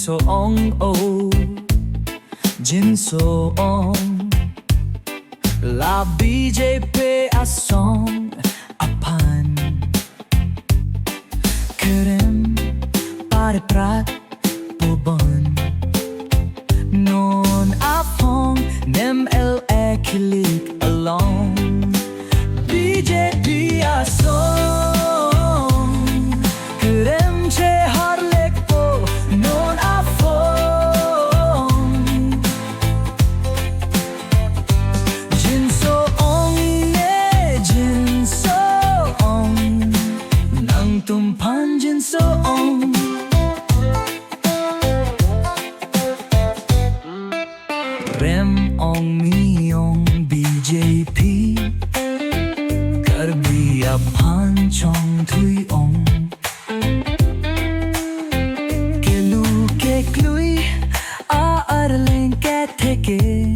so ong oh Jin so ong La BJP a song apan Kerem pare prat pobon Non afong nem LA kilik along BJP a song Kerem che harlek po non afong Jin so ong ne jin so ong Nang tumpan jin so ong Rem ong miyong BJP Karbi apan chong tui ong Kelu ke klui a arleng ke theke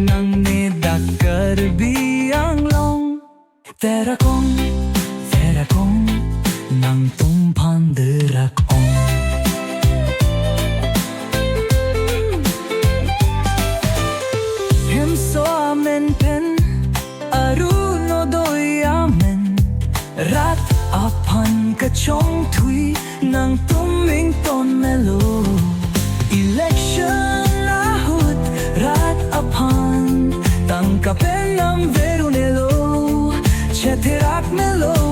Nang ne da karbi ang long Tera kong Nang tumpan derak ong Amen pen aruno doi amen rat apan kachong tui nang tuming ton melo election lahut rat apan tangkapen ang verunelo cheterak melo